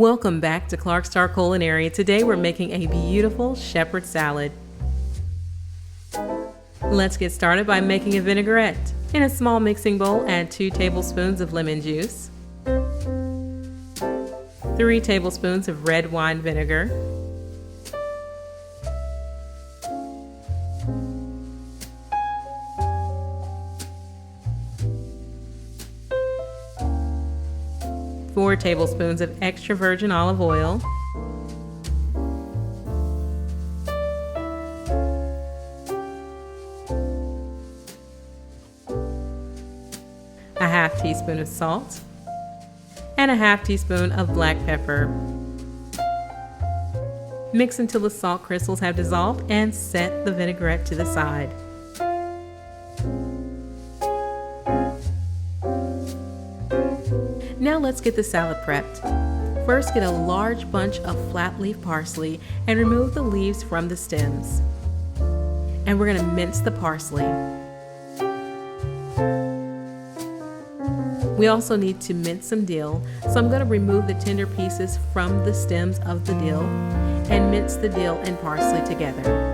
Welcome back to Clark Star Culinary. Today we're making a beautiful shepherd salad. Let's get started by making a vinaigrette. In a small mixing bowl, add 2 tablespoons of lemon juice, 3 tablespoons of red wine vinegar, 4 tablespoons of extra virgin olive oil, a half teaspoon of salt, and a half teaspoon of black pepper. Mix until the salt crystals have dissolved and set the vinaigrette to the side. Now let's get the salad prepped. First, get a large bunch of flat leaf parsley and remove the leaves from the stems. And we're going to mince the parsley. We also need to mince some dill, so I'm going to remove the tender pieces from the stems of the dill and mince the dill and parsley together.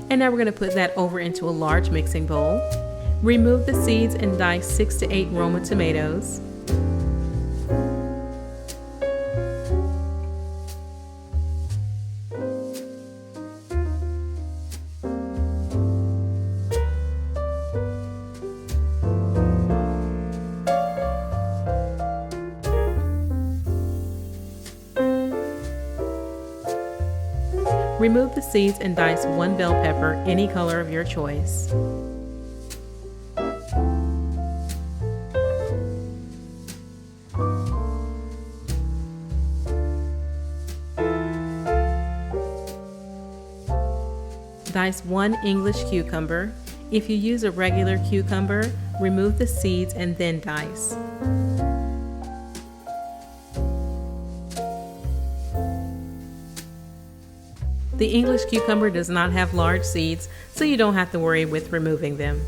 And now we're going to put that over into a large mixing bowl. Remove the seeds and dice 6 to 8 Roma tomatoes. Remove the seeds and dice 1 bell pepper, any color of your choice. Dice 1 English cucumber. If you use a regular cucumber, remove the seeds and then dice. The English cucumber does not have large seeds, so you don't have to worry with removing them.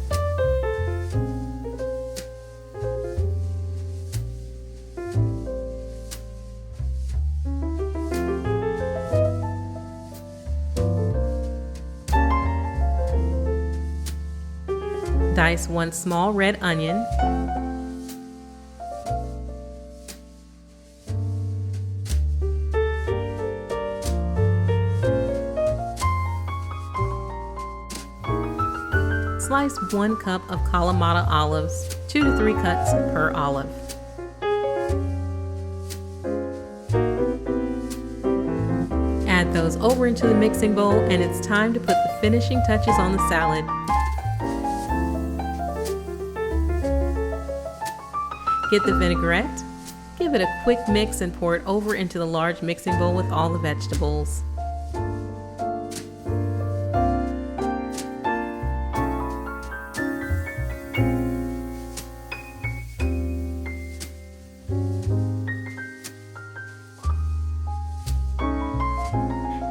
Dice 1 small red onion, slice 1 cup of Kalamata olives, 2 to 3 cuts per olive. Add those over into the mixing bowl, and it's time to put the finishing touches on the salad. Get the vinaigrette, give it a quick mix and pour it over into the large mixing bowl with all the vegetables.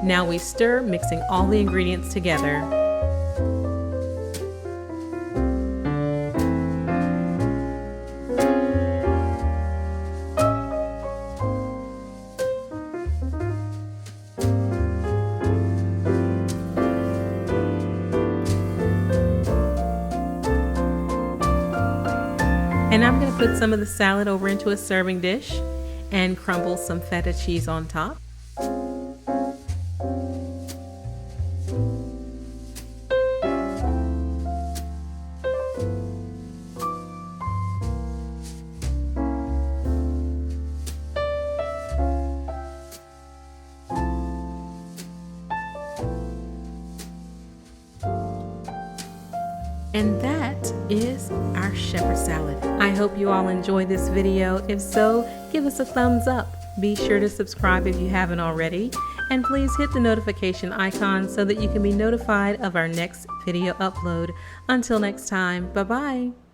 Now we stir, mixing all the ingredients together. And I'm going to put some of the salad over into a serving dish and crumble some feta cheese on top. And that is our shepherd salad. I hope you all enjoyed this video. If so, give us a thumbs up. Be sure to subscribe if you haven't already. And please hit the notification icon so that you can be notified of our next video upload. Until next time, bye-bye.